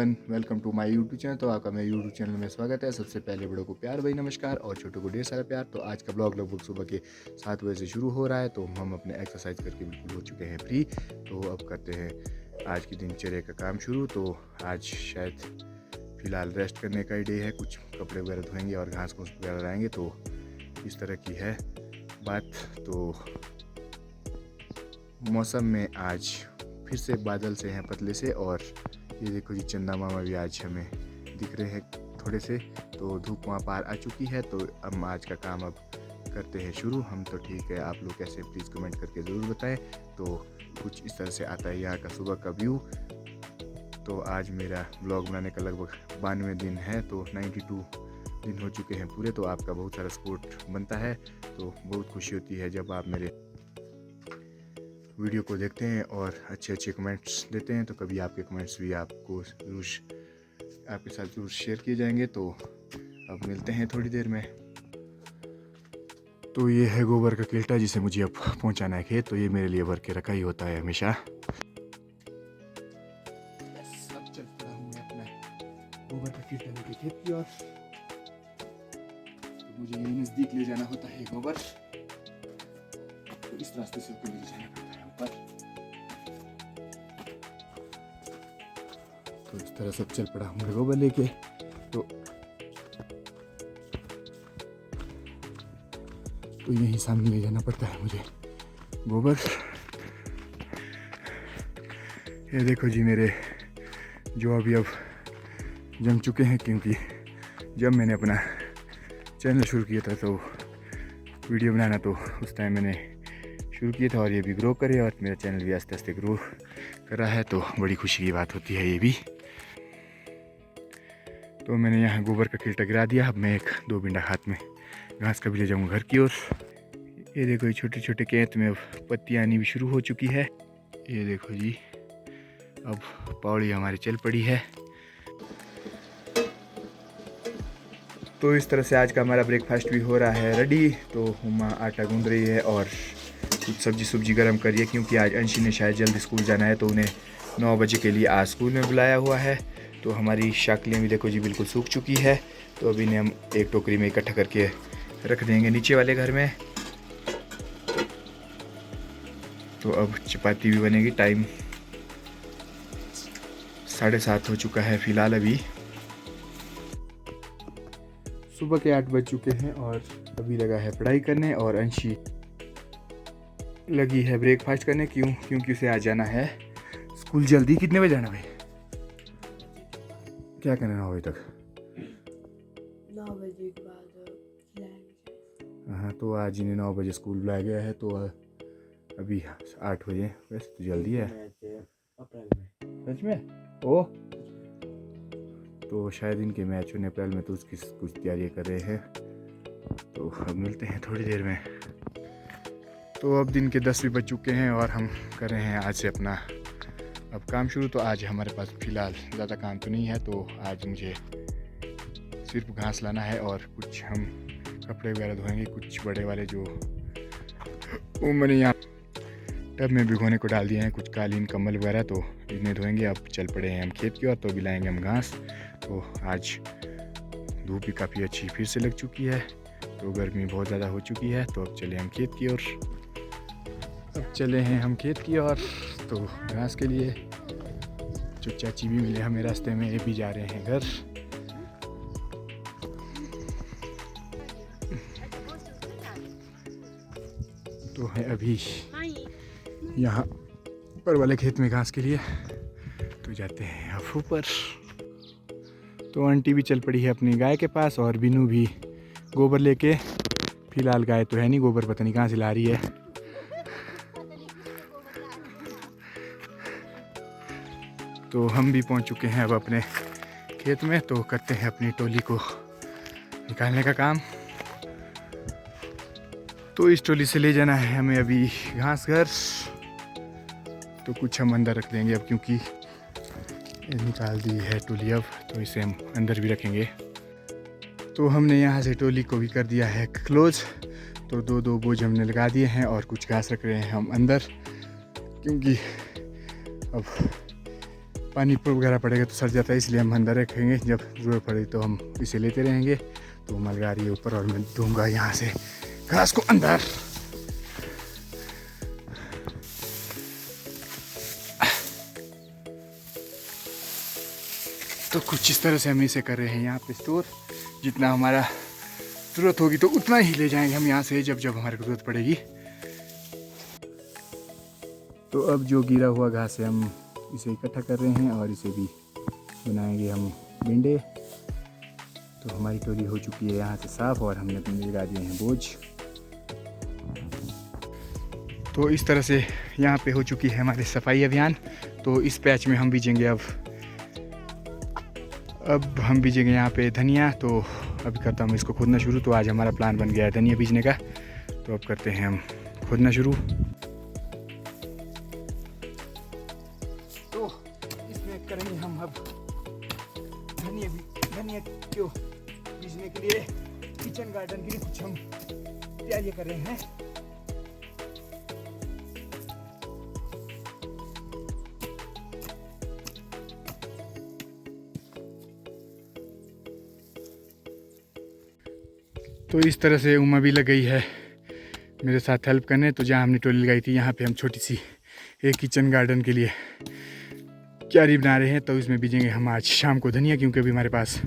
Everyone, welcome to my YouTube channel. तो आपका मेरे यूट्यूब चैनल में स्वागत है। सबसे पहले बड़ों को प्यार भाई नमस्कार और छोटों को ढेर सारा प्यार। तो आज का ब्लॉग लगभग सुबह के 7 बजे से शुरू हो रहा है। तो हम अपने एक्सरसाइज करके बिल्कुल हो चुके हैं फ्री। तो अब करते हैं आज की दिनचर्या का काम शुरू। तो आज शायद फ़िलहाल रेस्ट करने का ही डे है। कुछ कपड़े वगैरह धोएंगे और घास फूस वगैरह लाएंगे। तो इस तरह की है बात। तो मौसम में आज फिर से बादल से हैं पतले से, और ये देखो जी चंदा मामा भी आज हमें दिख रहे हैं थोड़े से। तो धूप वहाँ पार आ चुकी है। तो हम आज का काम अब करते हैं शुरू। हम तो ठीक है, आप लोग कैसे प्लीज़ कमेंट करके ज़रूर बताएं। तो कुछ इस तरह से आता है यहाँ का सुबह का व्यू। तो आज मेरा ब्लॉग बनाने का लगभग 92 दिन है। तो 92 दिन हो चुके हैं पूरे। तो आपका बहुत सारा सपोर्ट बनता है। तो बहुत खुशी होती है जब आप मेरे वीडियो को देखते हैं और अच्छे अच्छे कमेंट्स देते हैं। तो कभी आपके कमेंट्स भी आपको ज़रूर आपके साथ ज़रूर शेयर किए जाएंगे। तो अब मिलते हैं थोड़ी देर में। तो ये है गोबर का किल्टा जिसे मुझे अब पहुंचाना है खेत। तो ये मेरे लिए वर्क के रखा ही होता है हमेशा। अब चल पड़ा हूँ मैं अपना गोबर का किल्टा लेके खेत की ओर। तो मुझे ये नज़दीक ले जाना होता है गोबर। तो इस रास्ते से ले जाना पड़ता है ऊपर। तो इस तरह से चल पड़ा हूँ गोबर लेके। तो यहीं सामने ले जाना पड़ता है मुझे गोबर। ये देखो जी मेरे जो अभी अब जम चुके हैं, क्योंकि जब मैंने अपना चैनल शुरू किया था तो वीडियो बनाना, तो उस टाइम मैंने शुरू किया था और ये भी ग्रो करे और मेरा चैनल भी आस्ते आस्ते ग्रो कर रहा है। तो बड़ी खुशी की बात होती है ये भी। तो मैंने यहाँ गोबर का किल्टा गिरा दिया। अब मैं 1-2 बिंडा हाथ में घास का भी ले जाऊँगा घर की ओर। ये देखो ये छोटे छोटे खेत में अब पत्तियाँ आनी भी शुरू हो चुकी है। ये देखो जी अब पौड़ी हमारी चल पड़ी है। तो इस तरह से आज का हमारा ब्रेकफास्ट भी हो रहा है रेडी। तो हुमा आटा गूंद रही है और कुछ सब्जी गर्म कर रही है, क्योंकि आज अंशी ने शायद जल्दी स्कूल जाना है। तो उन्हें 9 बजे के लिए आज स्कूल में बुलाया हुआ है। तो हमारी शाकलियाँ भी देखो जी बिल्कुल सूख चुकी है। तो अभी इन्हें हम एक टोकरी में इकट्ठा करके रख देंगे नीचे वाले घर में। तो अब चपाती भी बनेगी। टाइम 7:30 हो चुका है फ़िलहाल। अभी सुबह के 8 बज चुके हैं और अभी लगा है पढ़ाई करने, और अंशी लगी है ब्रेकफास्ट करने। क्योंकि उसे आज जाना है स्कूल जल्दी। कितने बजे जाना भाई? क्या करना 9 बजे तक? 9 बजे के बाद हाँ, तो आज इन्हें 9 बजे स्कूल बुलाया गया है। तो अभी 8 बजे। वैसे तो जल्दी है। अप्रैल में। सच में? ओह, तो शायद इनके मैच होने अप्रैल में। तो उसकी कुछ तैयारी कर रहे हैं। तो अब मिलते हैं थोड़ी देर में। तो अब दिन के 10 भी बज चुके हैं और हम कर रहे हैं आज से अपना अब काम शुरू। तो आज हमारे पास फ़िलहाल ज़्यादा काम तो नहीं है। तो आज मुझे सिर्फ घास लाना है और कुछ हम कपड़े वगैरह धोएंगे। कुछ बड़े वाले जो वो मैंने यहाँ टब में भिगोने को डाल दिए हैं, कुछ कालीन कंबल वगैरह। तो इन्हें धोएंगे। अब चल पड़े हैं हम खेत की ओर। तो अभी लाएंगे हम घास। तो आज धूप भी काफ़ी अच्छी फिर से लग चुकी है। तो गर्मी बहुत ज़्यादा हो चुकी है। तो अब चले हम खेत की ओर। अब चले हैं हम खेत की ओर तो घास के लिए। जो चाची भी मिले हमें रास्ते में, ये भी जा रहे हैं घर। तो है अभी यहाँ ऊपर वाले खेत में घास के लिए। तो जाते हैं अब ऊपर। तो आंटी भी चल पड़ी है अपनी गाय के पास, और बिनू भी गोबर लेके। फिलहाल गाय तो है नहीं, गोबर पता नहीं कहाँ से ला रही है। तो हम भी पहुँच चुके हैं अब अपने खेत में। तो करते हैं अपनी टोली को निकालने का काम। तो इस टोली से ले जाना है हमें अभी घास घर। तो कुछ हम अंदर रख देंगे अब, क्योंकि निकाल दी है टोली अब। तो इसे हम अंदर भी रखेंगे। तो हमने यहाँ से टोली को भी कर दिया है क्लोज। तो 2-2 बोझ हमने लगा दिए हैं और कुछ घास रख रहे हैं हम अंदर, क्योंकि अब पानी वगैरह पड़ेगा तो सड़ जाता है, इसलिए हम अंदर रखेंगे, जब ज़रूरत पड़ेगी तो हम इसे लेते रहेंगे। तो मलगा रही है ऊपर और मैं दूंगा यहाँ से घास को अंदर। तो कुछ इस तरह से हम इसे कर रहे हैं यहाँ पे स्टोर। जितना हमारा ज़रूरत होगी तो उतना ही ले जाएंगे हम यहाँ से, जब जब हमारे को ज़रूरत पड़ेगी। तो अब जो गिरा हुआ घास है हम इसे इकट्ठा कर रहे हैं और इसे भी बनाएंगे हम बिंडे। तो हमारी टोली हो चुकी है यहाँ से साफ़ और हमने अपने लगा दिए हैं बोझ। तो इस तरह से यहाँ पे हो चुकी है हमारी सफाई अभियान। तो इस पैच में हम बीजेंगे अब हम बीजेंगे यहाँ पे धनिया। तो अभी करता हूँ इसको खोदना शुरू। तो आज हमारा प्लान बन गया है धनिया बीजने का। तो अब करते हैं हम खोदना शुरू। तो इसमें करेंगे हम अब धनिया क्यों बीजने के लिए, किचन गार्डन के लिए कुछ हम तैयारी कर रहे हैं। तो इस तरह से उमा भी लग गई है मेरे साथ हेल्प करने। तो जहाँ हमने टोली लगाई थी यहाँ पे हम छोटी सी एक किचन गार्डन के लिए क्यारी बना रहे हैं। तो इसमें बीजेंगे हम आज शाम को धनिया, क्योंकि अभी हमारे पास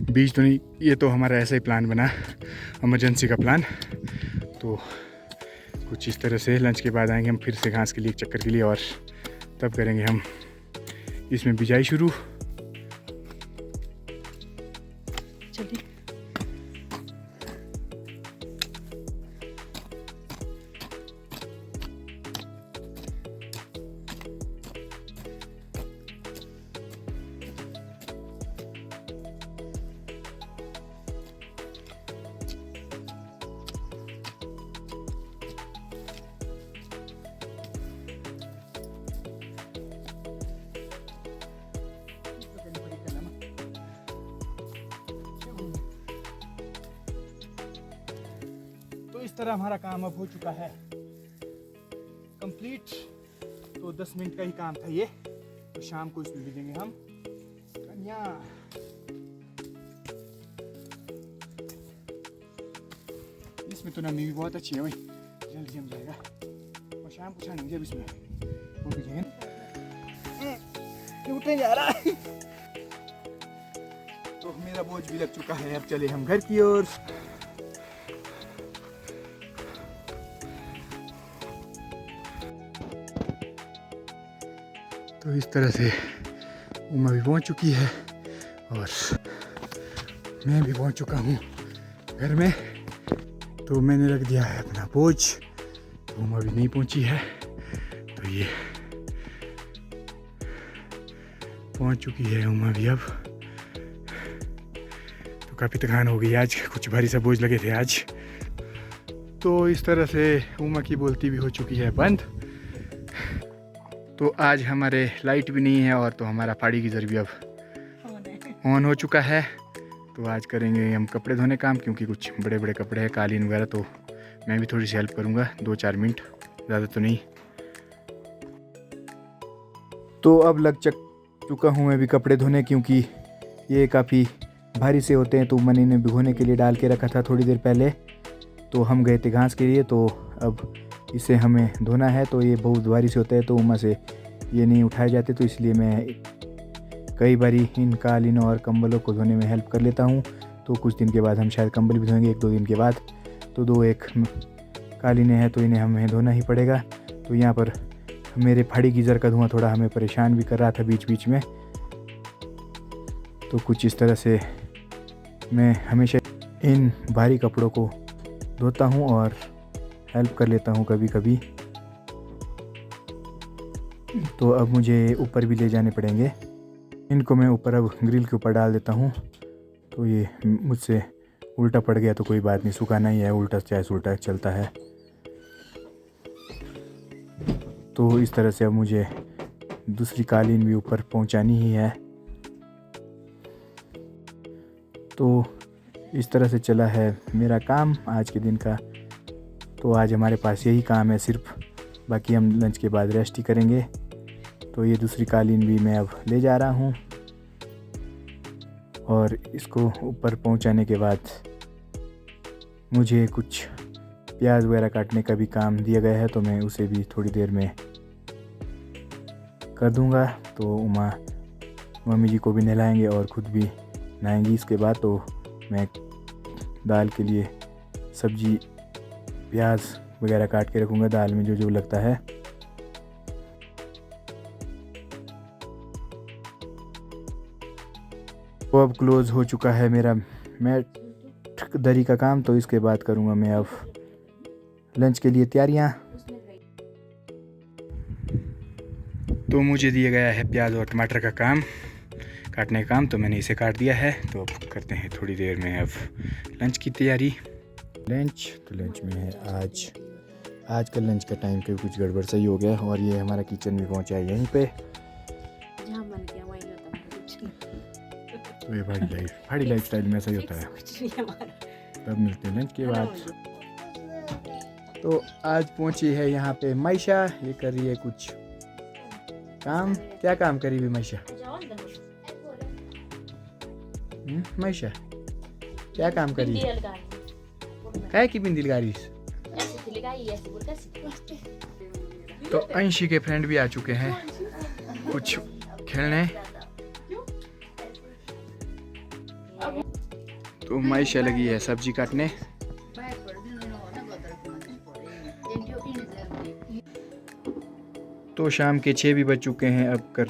बीज तो नहीं, ये तो हमारा ऐसा ही प्लान बना, इमरजेंसी का प्लान। तो कुछ इस तरह से लंच के बाद आएंगे हम फिर से घास के लिए एक चक्कर के लिए, और तब करेंगे हम इसमें बिजाई शुरू। तो इस तरह हमारा काम अब हो चुका है कंप्लीट। तो 10 मिनट का ही काम था ये। तो शाम को इसमें बीजेंगे हम धनिया। इसमें तो नमी भी बहुत अच्छी है भाई, जल्दी जम जाएगा। और शाम को छानेंगे जब इसमें वो बीजेंगे। टूटने जा रहा है। तो मेरा बोझ भी लग चुका है, अब चले हम घर की ओर। तो इस तरह से उमा भी पहुंच चुकी है और मैं भी पहुंच चुका हूं घर में। तो मैंने रख दिया है अपना बोझ। तो उमा भी नहीं पहुंची है, तो ये पहुंच चुकी है उमा भी अब। तो काफ़ी थकान हो गई आज, कुछ भारी सा बोझ लगे थे आज। तो इस तरह से उमा की बोलती भी हो चुकी है बंद। तो आज हमारे लाइट भी नहीं है और तो हमारा फाड़ी गीजर भी अब ऑन हो चुका है। तो आज करेंगे हम कपड़े धोने काम, क्योंकि कुछ बड़े बड़े कपड़े हैं, कालीन वगैरह। तो मैं भी थोड़ी सी हेल्प करूँगा, 2-4 मिनट, ज़्यादा तो नहीं। तो अब लग चुका हूँ मैं भी कपड़े धोने, क्योंकि ये काफ़ी भारी से होते हैं। तो मनी ने भिगोने के लिए डाल के रखा था थोड़ी देर पहले। तो हम गए थे घास के लिए, तो अब इसे हमें धोना है। तो ये बहुत भारी से होता है, तो उमा से ये नहीं उठाए जाते। तो इसलिए मैं कई बारी इन कालीनों और कंबलों को धोने में हेल्प कर लेता हूँ। तो कुछ दिन के बाद हम शायद कंबल भी धोएंगे, 1-2 दिन के बाद। तो 2-1 कालीनें हैं, तो इन्हें हमें धोना ही पड़ेगा। तो यहाँ पर मेरे फाड़ी गीज़र का धुआं थोड़ा हमें परेशान भी कर रहा था बीच बीच में। तो कुछ इस तरह से मैं हमेशा इन भारी कपड़ों को धोता हूँ और हेल्प कर लेता हूँ कभी कभी। तो अब मुझे ऊपर भी ले जाने पड़ेंगे। इनको मैं ऊपर अब ग्रिल के ऊपर डाल देता हूँ। तो ये मुझसे उल्टा पड़ गया तो कोई बात नहीं, सुखाना ही है, उल्टा चाहे उल्टा चलता है। तो इस तरह से अब मुझे दूसरी कालीन भी ऊपर पहुँचानी ही है। तो इस तरह से चला है मेरा काम आज के दिन का। तो आज हमारे पास यही काम है सिर्फ, बाकी हम लंच के बाद रेस्ट ही करेंगे। तो ये दूसरी कालीन भी मैं अब ले जा रहा हूँ और इसको ऊपर पहुँचाने के बाद मुझे कुछ प्याज वगैरह काटने का भी काम दिया गया है, तो मैं उसे भी थोड़ी देर में कर दूँगा। तो उमा मम्मी जी को भी नहलाएंगे और खुद भी नहाएंगी। इसके बाद तो मैं दाल के लिए सब्जी प्याज वगैरह काट के रखूँगा, दाल में जो जो लगता है। तो अब क्लोज़ हो चुका है मेरा मैट दरी का काम, तो इसके बाद करूँगा मैं अब लंच के लिए तैयारियाँ। तो मुझे दिया गया है प्याज और टमाटर का काम काटने का काम, तो मैंने इसे काट दिया है। तो अब करते हैं थोड़ी देर में अब लंच की तैयारी। तो लंच में है आज का लंच का टाइम के कुछ गड़बड़ सही हो गया और ये हमारा किचन भी पहुंचा है यहीं पे। जहाँ मन किया वहीं होता है कुछ। तो ये पहाड़ी लाइफ स्टाइल में ऐसा ही होता है। कुछ नहीं हमारा। तब मिलते हैं लंच के बाद। तो आज पहुंची है यहाँ पे मायशा, ये कर रही है कुछ काम। क्या काम करी हुई मायशा? मायशा क्या काम करी? काय की बिंदी लगा रही? तो अंशी के फ्रेंड भी आ चुके हैं कुछ खेलने। तो मायशा लगी है सब्जी काटने। तो शाम के 6 भी बज चुके हैं। अब कर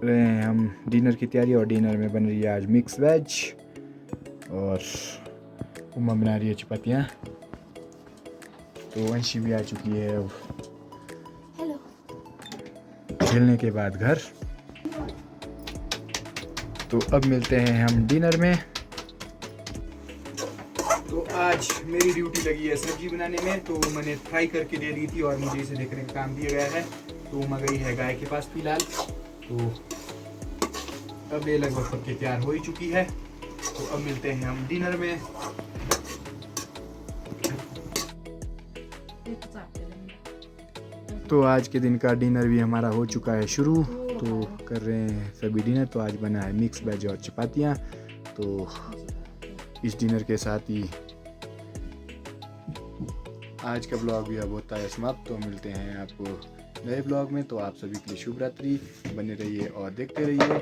रहे हैं हम डिनर की तैयारी और डिनर में बन रही है आज मिक्स वेज और उमा बना रही है चपातियाँ। तो अंशी भी आ चुकी है अब हेलो खेलने के बाद घर। तो अब मिलते हैं हम डिनर में। तो आज मेरी ड्यूटी लगी है सब्जी बनाने में, तो मैंने फ्राई करके दे दी थी और मुझे इसे देखने का काम दिया गया है। तो उमा गई है गाय के पास फिलहाल। तो अब ये लगभग पक के तैयार हो ही चुकी है। तो अब मिलते हैं हम डिनर में। तो आज के दिन का डिनर भी हमारा हो चुका है शुरू। तो कर रहे हैं सभी डिनर। तो आज बना है मिक्स वेज और चपातियाँ। तो इस डिनर के साथ ही आज का ब्लॉग भी अब होता है समाप्त। तो मिलते हैं आपको नए ब्लॉग में। तो आप सभी के लिए शुभ रात्रि, बने रहिए और देखते रहिए।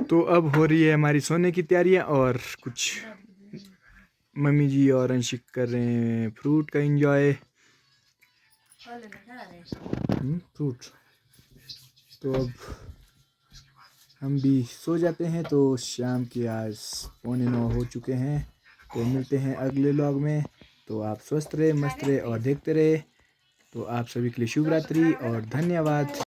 तो अब हो रही है हमारी सोने की तैयारियां और कुछ मम्मी जी और अंशिक कर रहे हैं फ्रूट का एंजॉय। फ्रूट। तो अब हम भी सो जाते हैं। तो शाम के आज 8:45 हो चुके हैं। तो मिलते हैं अगले व्लॉग में। तो आप स्वस्थ रहे, मस्त रहे और देखते रहे। तो आप सभी के लिए शुभ रात्रि और धन्यवाद।